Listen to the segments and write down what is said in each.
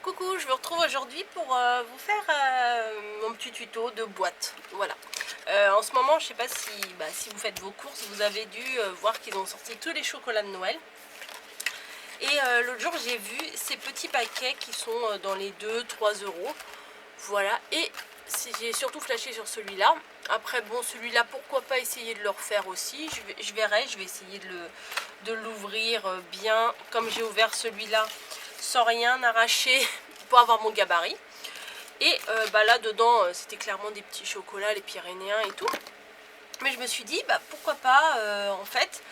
Coucou, je me retrouve aujourd'hui pour vous faire mon petit tuto de boîte. Voilà. En ce moment, je sais pas si vous faites vos courses, vous avez dû voir qu'ils ont sorti tous les chocolats de Noël. Et l'autre jour, j'ai vu ces petits paquets qui sont dans les 2-3 euros. Voilà. Et j'ai surtout flashé sur celui-là. Après, bon, celui-là, pourquoi pas essayer de le refaire aussi. Je verrai, je vais essayer de l'ouvrir bien, comme j'ai ouvert celui-là, sans rien arracher pour avoir mon gabarit. Et là dedans c'était clairement des petits chocolats, les Pyrénéens et tout. Mais je me suis dit pourquoi pas en fait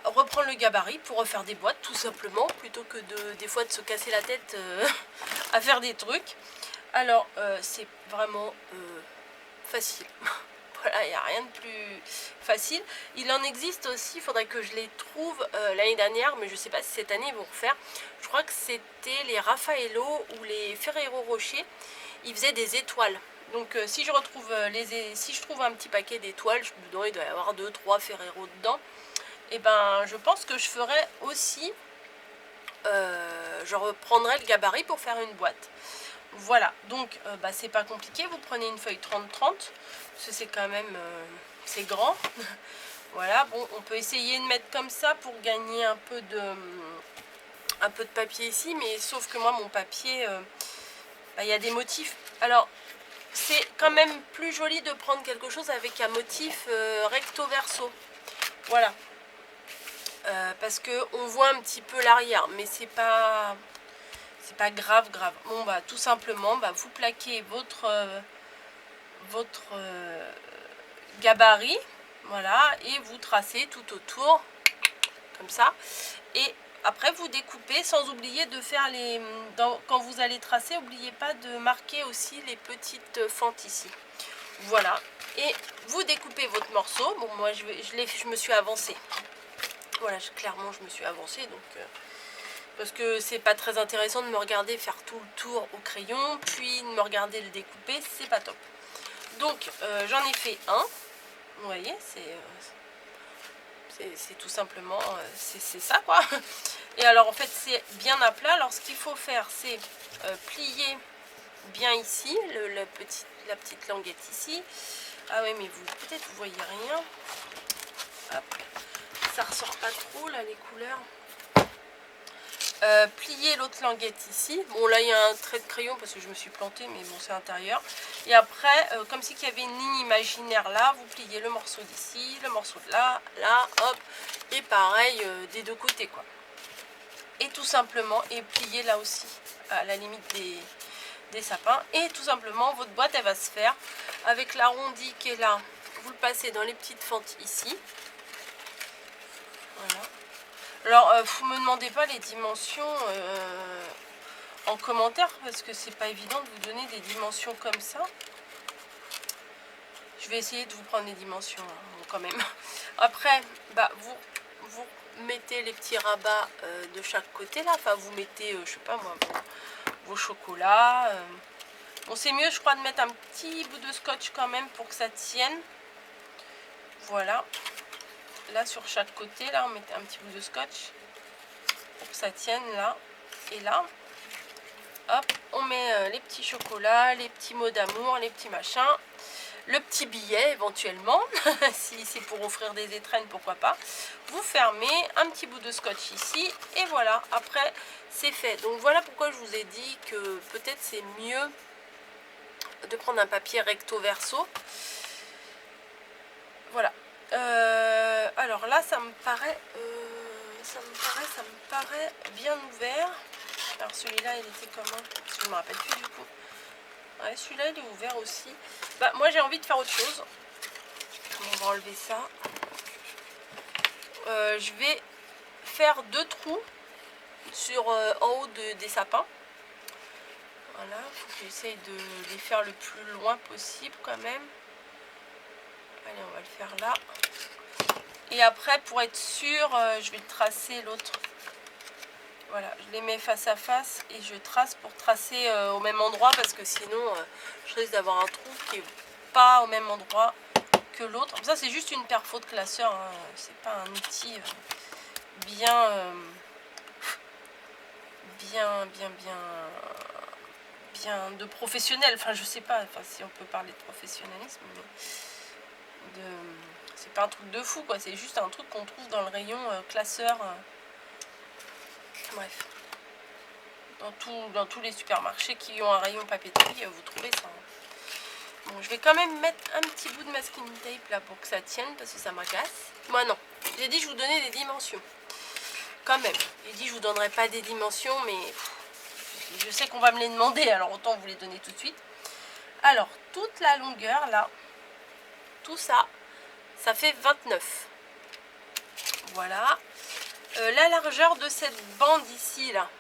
reprendre le gabarit pour refaire des boîtes tout simplement, plutôt que des fois de se casser la tête à faire des trucs. Alors c'est vraiment facile. Voilà, il n'y a rien de plus facile. Il en existe aussi, il faudrait que je les trouve l'année dernière, mais je ne sais pas si cette année ils vont refaire. Je crois que c'était les Raffaello ou les Ferrero Rocher. Ils faisaient des étoiles. Donc si je trouve un petit paquet d'étoiles, dedans il doit y avoir 2-3 Ferrero dedans. Et ben je pense que je ferai aussi, je reprendrai le gabarit pour faire une boîte. Voilà, donc c'est pas compliqué, vous prenez une feuille 30-30, parce que c'est quand même, c'est grand. Voilà, bon, on peut essayer de mettre comme ça pour gagner un peu de papier ici, mais sauf que moi, mon papier, il y a des motifs. Alors, c'est quand même plus joli de prendre quelque chose avec un motif recto verso. Voilà. Parce que on voit un petit peu l'arrière, mais c'est pas grave. Bon tout simplement vous plaquez votre gabarit, voilà, et vous tracez tout autour comme ça. Et après vous découpez, sans oublier de faire quand vous allez tracer, n'oubliez pas de marquer aussi les petites fentes ici. Voilà, et vous découpez votre morceau. Bon, moi je me suis avancée. Voilà, clairement je me suis avancée, donc parce que c'est pas très intéressant de me regarder faire tout le tour au crayon, puis de me regarder le découper, c'est pas top. Donc j'en ai fait un, vous voyez, c'est tout simplement, c'est ça quoi. Et alors en fait c'est bien à plat. Alors ce qu'il faut faire, c'est plier bien ici, la petite languette ici. Ah oui, mais peut-être vous voyez rien. Hop. Ça ressort pas trop là les couleurs. Plier l'autre languette ici. Bon là il y a un trait de crayon parce que je me suis plantée, mais bon c'est intérieur. Et après comme si il y avait une ligne imaginaire là, vous pliez le morceau d'ici, le morceau de là, hop, et pareil des deux côtés quoi. Et tout simplement, et plier là aussi à la limite des sapins. Et tout simplement votre boîte elle va se faire avec l'arrondi qui est là. Vous le passez dans les petites fentes ici. Voilà. Alors, vous me demandez pas les dimensions en commentaire, parce que c'est pas évident de vous donner des dimensions comme ça. Je vais essayer de vous prendre les dimensions hein, quand même. Après, vous mettez les petits rabats de chaque côté là. Enfin, vous mettez, je sais pas moi, vos chocolats. Bon, c'est mieux, je crois, de mettre un petit bout de scotch quand même pour que ça tienne. Voilà. Là, sur chaque côté, là, on met un petit bout de scotch pour que ça tienne là et là. Hop, on met les petits chocolats, les petits mots d'amour, les petits machins, le petit billet éventuellement, si c'est pour offrir des étrennes, pourquoi pas. Vous fermez, un petit bout de scotch ici, et voilà, après c'est fait. Donc voilà pourquoi je vous ai dit que peut-être c'est mieux de prendre un papier recto verso. Voilà. Alors là, ça me paraît bien ouvert. Alors celui-là, il était comment? Je ne me rappelle plus du coup. Ouais, celui-là, il est ouvert aussi. Moi, j'ai envie de faire autre chose. On va enlever ça. Je vais faire 2 trous en haut des sapins. Voilà, il faut que j'essaye de les faire le plus loin possible quand même. Allez, on va le faire là. Et après, pour être sûr, je vais tracer l'autre. Voilà, je les mets face à face et je trace pour tracer au même endroit, parce que sinon, je risque d'avoir un trou qui n'est pas au même endroit que l'autre. Ça, c'est juste une perfo de classeur, hein. C'est pas un outil bien de professionnel. Enfin, je sais pas, enfin, si on peut parler de professionnalisme, mais c'est pas un truc de fou, quoi. C'est juste un truc qu'on trouve dans le rayon classeur. Bref. Dans tous les supermarchés qui ont un rayon papeterie, vous trouvez ça. Bon, je vais quand même mettre un petit bout de masking tape là pour que ça tienne, parce que ça m'agace. Moi non, j'ai dit je vous donnais des dimensions. Quand même, j'ai dit je vous donnerai pas des dimensions, mais je sais qu'on va me les demander, alors autant vous les donner tout de suite. Alors, toute la longueur là, tout ça, ça fait 29. Voilà. La largeur de cette bande ici là,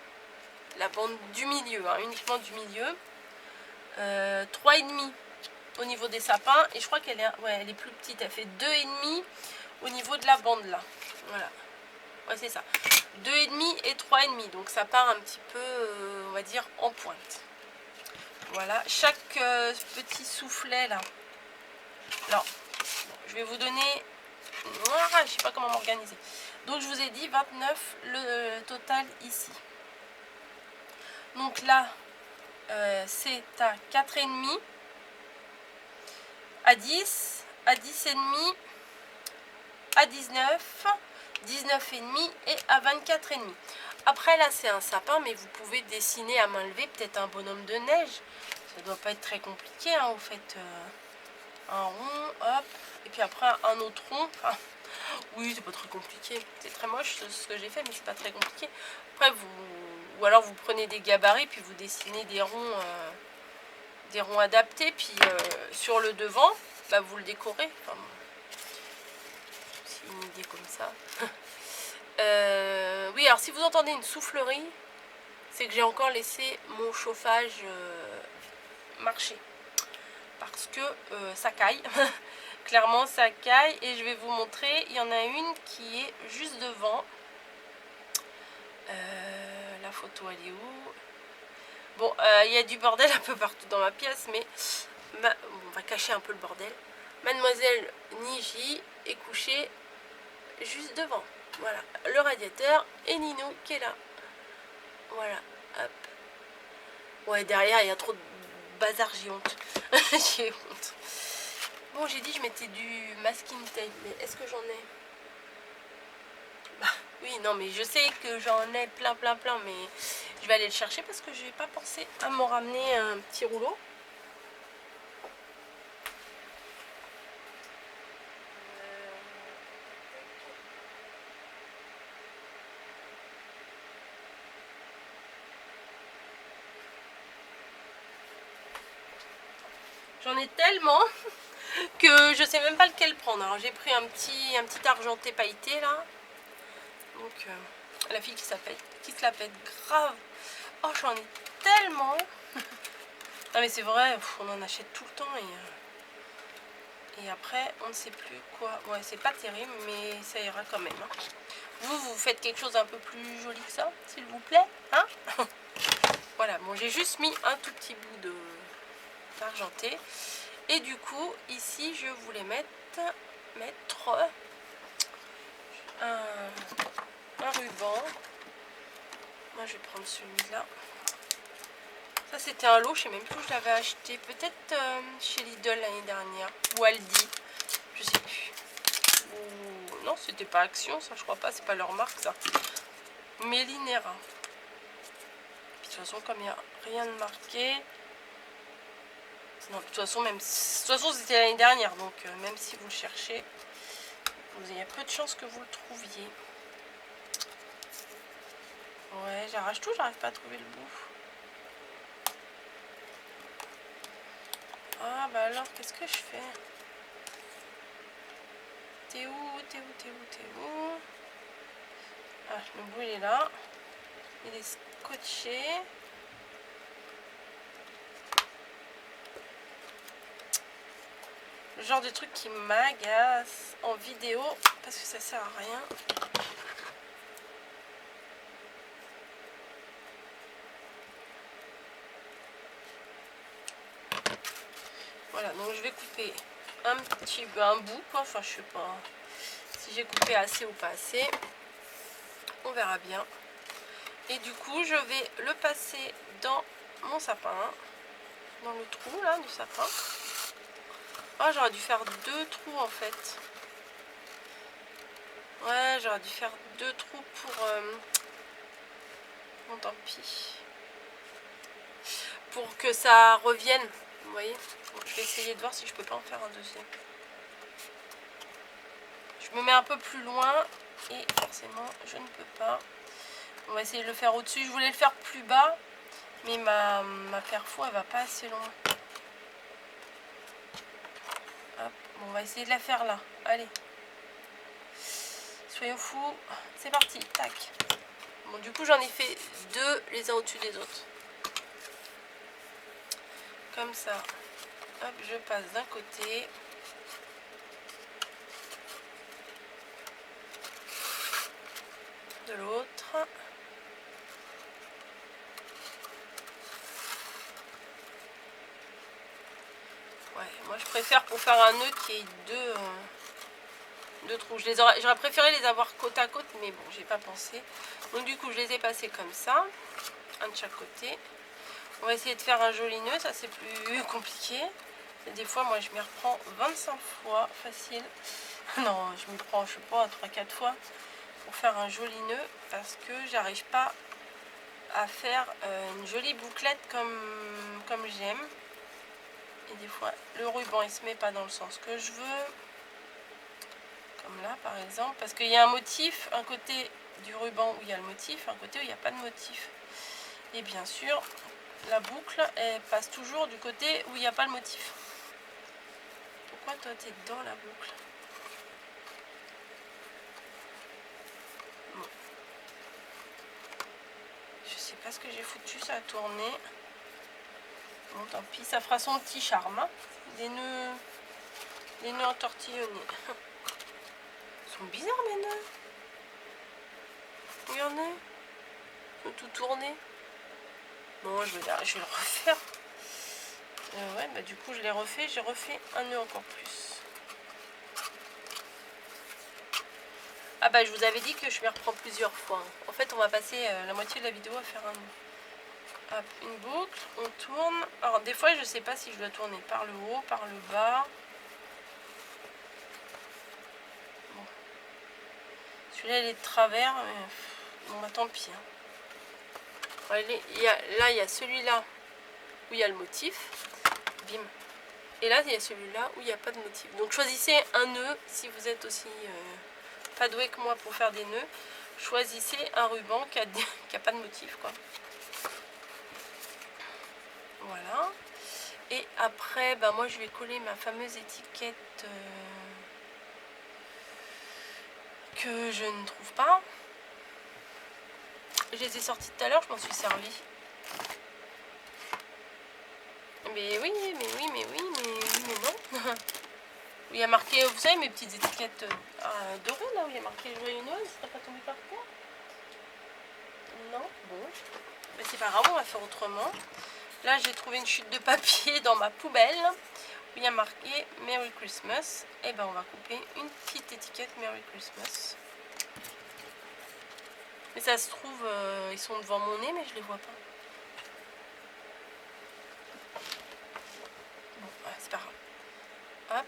la bande du milieu, hein, uniquement du milieu, 3,5 au niveau des sapins, et je crois qu'elle est, ouais, elle est plus petite, elle fait 2,5 au niveau de la bande là, voilà, ouais c'est ça, 2,5 et 3,5, donc ça part un petit peu, on va dire, en pointe. Voilà, chaque petit soufflet là, alors, je vais vous donner, je sais pas comment m'organiser, donc je vous ai dit 29 le total ici. Donc là, c'est à 4,5, à 10, à 10,5, à 19, 19,5 et à 24,5. Après là, c'est un sapin, mais vous pouvez dessiner à main levée peut-être un bonhomme de neige. Ça doit pas être très compliqué, hein. Vous faites un rond, hop, et puis après un autre rond. Enfin, oui, c'est pas très compliqué. C'est très moche ce que j'ai fait, mais c'est pas très compliqué. Après, ou alors vous prenez des gabarits, puis vous dessinez des ronds adaptés, puis sur le devant, bah, vous le décorez. Enfin, c'est une idée comme ça. Oui, alors si vous entendez une soufflerie, c'est que j'ai encore laissé mon chauffage marcher. Parce que ça caille. Clairement, ça caille. Et je vais vous montrer. Il y en a une qui est juste devant. La photo, elle est où? Bon, il y a du bordel un peu partout dans ma pièce, mais on va cacher un peu le bordel. Mademoiselle Niji est couchée juste devant. Voilà, le radiateur et Nino qui est là. Voilà, hop. Ouais, derrière, il y a trop de bazar, j'ai honte. J'ai honte. Bon, j'ai dit je mettais du masking tape, mais est-ce que j'en ai? Bah, oui, non, mais je sais que j'en ai plein, mais je vais aller le chercher parce que je n'ai pas pensé à m'en ramener un petit rouleau. J'en ai tellement que je sais même pas lequel prendre. Alors j'ai pris un petit argenté pailleté là. Donc la fille qui se la pète grave. Oh, j'en ai tellement. Non mais c'est vrai, on en achète tout le temps et après on ne sait plus quoi. Ouais, c'est pas terrible, mais ça ira quand même. Hein. Vous faites quelque chose un peu plus joli que ça, s'il vous plaît, hein? Voilà, bon, j'ai juste mis un tout petit bout d'argenté. Et du coup, ici, je voulais mettre un ruban. Moi, je vais prendre celui-là. Ça, c'était un lot, je sais même plus où je l'avais acheté. Peut-être chez Lidl l'année dernière. Ou Aldi, je sais plus. Ou... Non, c'était pas Action, ça, je crois pas. C'est pas leur marque, ça. Mélinera. De toute façon, comme il n'y a rien de marqué... Non, de toute façon, c'était l'année dernière. Donc, même si vous le cherchez, il y a peu de chances que vous le trouviez. Ouais, j'arrache tout, j'arrive pas à trouver le bout. Ah bah alors, qu'est-ce que je fais? T'es où? Ah, le bout il est là. Il est scotché. Le genre de truc qui m'agace en vidéo parce que ça sert à rien. Voilà, donc je vais couper un bout, quoi. Enfin, je sais pas si j'ai coupé assez ou pas assez. On verra bien. Et du coup, je vais le passer dans mon sapin, dans le trou là du sapin. Oh, j'aurais dû faire 2 trous en fait. Ouais, j'aurais dû faire 2 trous pour... Bon, tant pis. Pour que ça revienne, vous voyez. Donc, je vais essayer de voir si je peux pas en faire un deuxième. Je me mets un peu plus loin et forcément je ne peux pas. On va essayer de le faire au-dessus. Je voulais le faire plus bas, mais ma perfo elle va pas assez loin. Hop. Bon, on va essayer de la faire là. Allez. Soyons fous. C'est parti. Tac. Bon, du coup j'en ai fait 2 les uns au-dessus des autres. Comme ça. Hop, je passe d'un côté. De l'autre. Ouais, moi je préfère pour faire un nœud qu'il y ait 2 trous. J'aurais préféré les avoir côte à côte, mais bon, j'ai pas pensé. Donc du coup, je les ai passés comme ça, un de chaque côté. On va essayer de faire un joli nœud, ça c'est plus compliqué. Et des fois, moi je m'y reprends 25 fois, facile. Non, je m'y prends, je sais pas, 3-4 fois pour faire un joli nœud parce que j'arrive pas à faire une jolie bouclette comme j'aime. Et des fois, le ruban il se met pas dans le sens que je veux. Comme là par exemple, parce qu'il y a un motif, un côté du ruban où il y a le motif, un côté où il n'y a pas de motif. Et bien sûr, la boucle, elle passe toujours du côté où il n'y a pas le motif. Pourquoi toi tu es dans la boucle? Bon. Je sais pas ce que j'ai foutu, ça a tourné. Bon, tant pis, ça fera son petit charme. Hein. Des nœuds entortillonnés. Ils sont bizarres mes nœuds. Regardez. Ils sont tout tournés. Bon, je vais le refaire. Ouais, bah du coup je l'ai refait, j'ai refait un nœud encore plus. Ah bah je vous avais dit que je m'y reprends plusieurs fois. En fait on va passer la moitié de la vidéo à faire un nœud. Hop, une boucle, on tourne. Alors des fois je sais pas si je dois tourner par le haut, par le bas. Bon. Celui-là il est de travers, mais bon bah tant pis. Hein. Là il y a celui-là où il y a le motif. Bim. Et là il y a celui-là où il n'y a pas de motif. Donc choisissez un nœud si vous êtes aussi pas doué que moi pour faire des nœuds. Choisissez un ruban qui a pas de motif quoi. Voilà. Et après ben moi je vais coller ma fameuse étiquette que je ne trouve pas. Je les ai sortis tout à l'heure, je m'en suis servi. Mais oui, mais oui, mais oui, mais non. Il y a marqué, vous savez, mes petites étiquettes dorées là où il y a marqué joyeux Noël, ça serait pas tombé par terre? Non, bon. Mais c'est pas grave, on va faire autrement. Là, j'ai trouvé une chute de papier dans ma poubelle où il y a marqué Merry Christmas. Et ben, on va couper une petite étiquette Merry Christmas. Mais ça se trouve, ils sont devant mon nez, mais je les vois pas. Bon, c'est pas grave. Hop.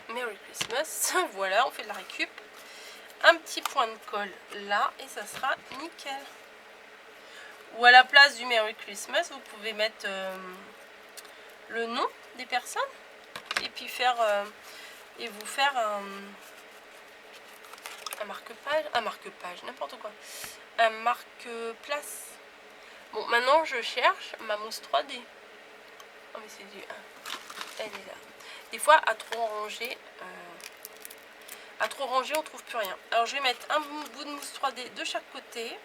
Merry Christmas. Voilà, on fait de la récup. Un petit point de colle là et ça sera nickel. Ou à la place du Merry Christmas, vous pouvez mettre le nom des personnes et puis faire vous faire un marque-page, n'importe quoi, un marque-place. Bon, maintenant je cherche ma mousse 3D. Oh mais c'est du elle est là. Des fois à trop ranger on trouve plus rien. Alors je vais mettre un bout de mousse 3D de chaque côté.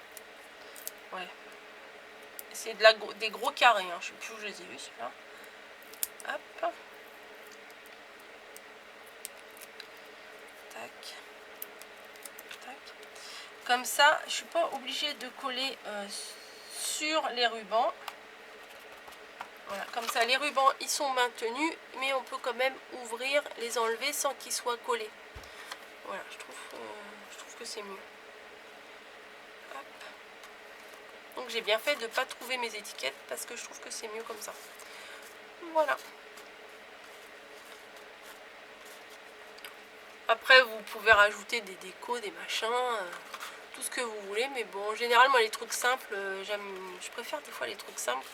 Ouais. C'est des gros carrés, hein. Je sais plus où je les ai vus celui-là. Hop. Tac. Tac. Comme ça, je suis pas obligée de coller sur les rubans. Voilà, comme ça les rubans ils sont maintenus, mais on peut quand même ouvrir, les enlever sans qu'ils soient collés. Voilà, je trouve que c'est mieux. Hop. Donc j'ai bien fait de ne pas trouver mes étiquettes parce que je trouve que c'est mieux comme ça. Voilà. Après vous pouvez rajouter des décos, des machins, tout ce que vous voulez. Mais bon, en général moi les trucs simples, je préfère des fois les trucs simples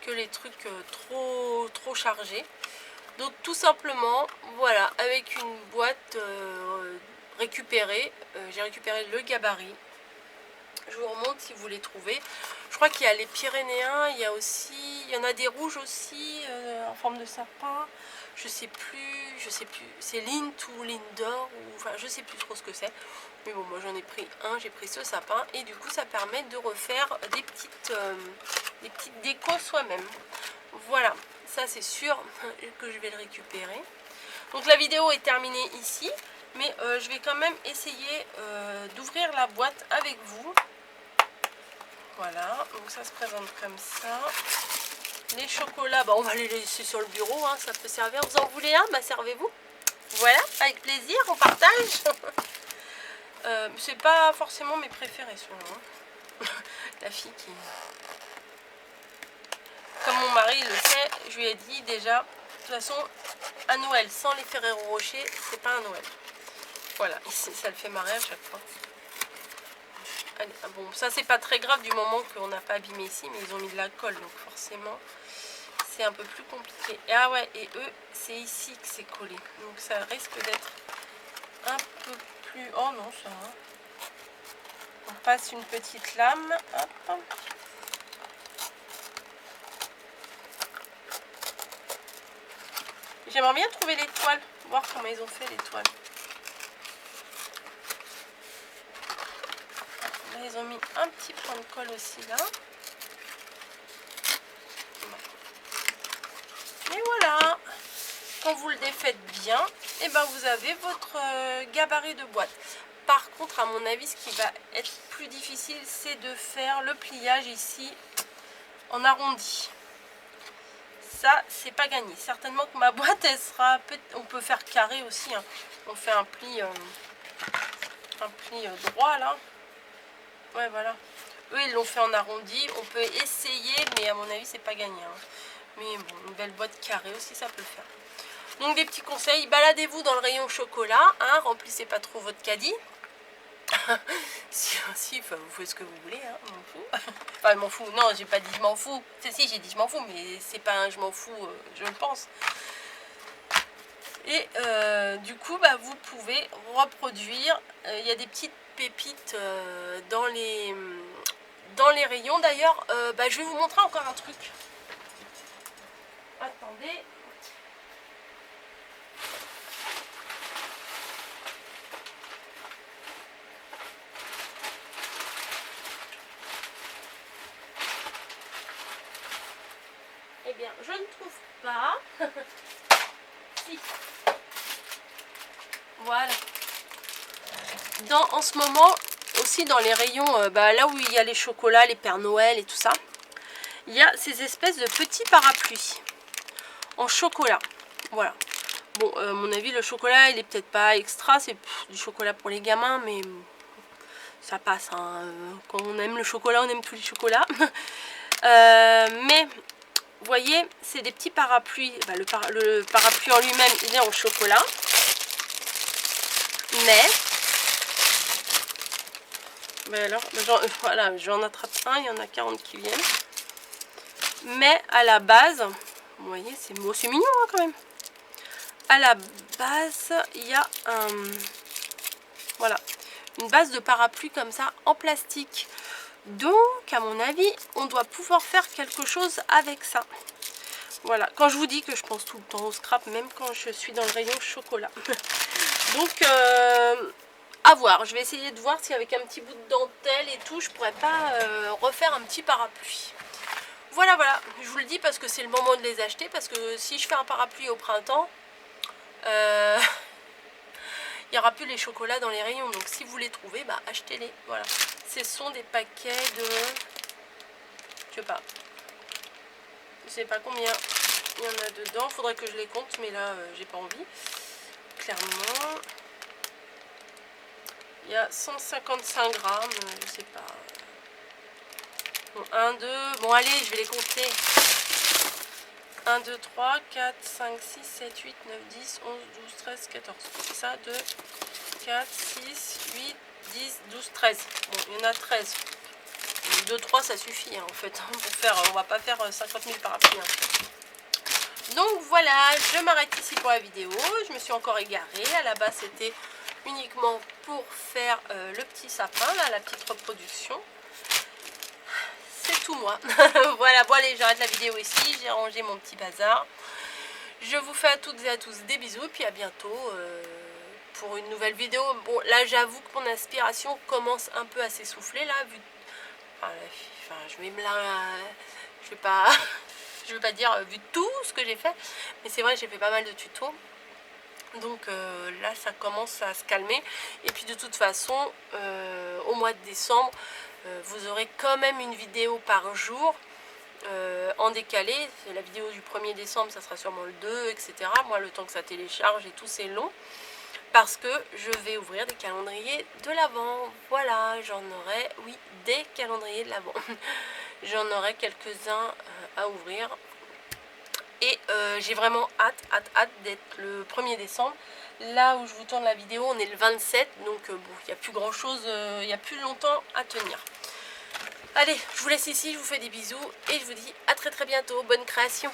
que les trucs trop chargés. Donc tout simplement, voilà, avec une boîte récupérée, j'ai récupéré le gabarit. Je vous remonte si vous les trouvez. Je crois qu'il y a les Pyrénéens, il y en a des rouges aussi en forme de sapin. Je sais plus. C'est Lint ou Lindor, ou enfin je sais plus trop ce que c'est. Mais bon, moi j'en ai pris un, j'ai pris ce sapin et du coup ça permet de refaire des petites décos soi-même. Voilà, ça c'est sûr que je vais le récupérer. Donc la vidéo est terminée ici, mais je vais quand même essayer d'ouvrir la boîte avec vous. Voilà, donc ça se présente comme ça. Les chocolats, bah on va les laisser sur le bureau, hein, ça peut servir. Vous en voulez un? Bah servez-vous. Voilà, avec plaisir, on partage. C'est pas forcément mes préférés ceux-là. La fille qui... Comme mon mari le sait, je lui ai dit déjà, de toute façon, un Noël sans les Ferrero Rocher, c'est pas un Noël. Voilà, ça le fait marrer à chaque fois. Allez, bon, ça c'est pas très grave du moment qu'on n'a pas abîmé ici, mais ils ont mis de la colle, donc forcément c'est un peu plus compliqué. Et ah ouais, et eux, c'est ici que c'est collé, donc ça risque d'être un peu plus... Oh non, ça va. On passe une petite lame, hop. J'aimerais bien trouver l'étoile, voir comment ils ont fait l'étoile. Là, ils ont mis un petit point de colle aussi là. Et voilà, quand vous le défaites bien, et ben vous avez votre gabarit de boîte. Par contre, à mon avis, ce qui va être plus difficile, c'est de faire le pliage ici en arrondi. Ça, c'est pas gagné. Certainement que ma boîte, elle sera... On peut faire carré aussi. Hein. On fait un pli droit, là. Ouais, voilà. Eux, ils l'ont fait en arrondi. On peut essayer, mais à mon avis, c'est pas gagné. Hein. Mais bon, une belle boîte carrée aussi, ça peut le faire. Donc, des petits conseils. Baladez-vous dans le rayon chocolat. Hein, remplissez pas trop votre caddie. si, enfin, vous faites ce que vous voulez, hein, je m'en fous. Enfin, je m'en fous, non, j'ai pas dit je m'en fous. Si, j'ai dit je m'en fous, mais c'est pas un je m'en fous, je le pense. Et du coup, bah, vous pouvez reproduire. Il y a des petites pépites dans les rayons. D'ailleurs, bah, je vais vous montrer encore un truc. Attendez. Eh bien, je ne trouve pas. Si. Voilà. En ce moment, aussi dans les rayons, bah, là où il y a les chocolats, les Pères Noël et tout ça, il y a ces espèces de petits parapluies en chocolat. Voilà. Bon, à mon avis, le chocolat, il est peut-être pas extra. C'est du chocolat pour les gamins, mais ça passe. Hein. Quand on aime le chocolat, on aime tous les chocolats. Mais... Vous voyez, c'est des petits parapluies. Bah, le parapluie en lui-même, il est en chocolat. Mais alors, voilà, j'en attrape un, il y en a 40 qui viennent. Mais à la base, vous voyez, c'est mignon hein, quand même. À la base, il y a voilà, une base de parapluie comme ça en plastique. Donc, à mon avis, on doit pouvoir faire quelque chose avec ça. Voilà, quand je vous dis que je pense tout le temps au scrap, même quand je suis dans le rayon chocolat. Donc, à voir. Je vais essayer de voir si avec un petit bout de dentelle et tout, je pourrais pas refaire un petit parapluie. Voilà, voilà. Je vous le dis parce que c'est le moment de les acheter. Parce que si je fais un parapluie au printemps, il n'y aura plus les chocolats dans les rayons. Donc, si vous les trouvez, bah, achetez-les. Voilà. Ce sont des paquets de... Je sais pas combien il y en a dedans. Il faudrait que je les compte, mais là, j'ai pas envie. Clairement. Il y a 155 grammes, je sais pas. Bon, 1, 2, bon allez, je vais les compter. 1, 2, 3, 4, 5, 6, 7, 8, 9, 10, 11, 12, 13, 14. C'est ça, 2, 4, 6, 8, 10, 12, 13. Bon, il y en a 13. 2, 3, ça suffit hein, en fait. Pour faire, on va pas faire 50 000 parapluies. Hein. Donc voilà, je m'arrête ici pour la vidéo. Je me suis encore égarée. À la base, c'était uniquement pour faire le petit sapin, là, la petite reproduction. C'est tout moi. Voilà, bon allez, j'arrête la vidéo ici. J'ai rangé mon petit bazar. Je vous fais à toutes et à tous des bisous. Puis à bientôt pour une nouvelle vidéo. Bon, là, j'avoue que mon inspiration commence un peu à s'essouffler, là, vu... Enfin, je vais me la... Je vais pas... Je veux pas dire vu tout ce que j'ai fait, mais c'est vrai que j'ai fait pas mal de tutos. Donc là ça commence à se calmer. Et puis de toute façon au mois de décembre vous aurez quand même une vidéo par jour en décalé. La vidéo du 1er décembre ça sera sûrement le 2, etc. Moi le temps que ça télécharge et tout c'est long. Parce que je vais ouvrir des calendriers de l'Avent. Voilà, j'en aurai, oui, des calendriers de l'Avent. J'en aurai quelques-uns à ouvrir. Et j'ai vraiment hâte d'être le 1er décembre. Là où je vous tourne la vidéo, on est le 27. Donc bon, il n'y a plus grand chose, il n'y a plus longtemps à tenir. Allez, je vous laisse ici, je vous fais des bisous. Et je vous dis à très bientôt. Bonne création.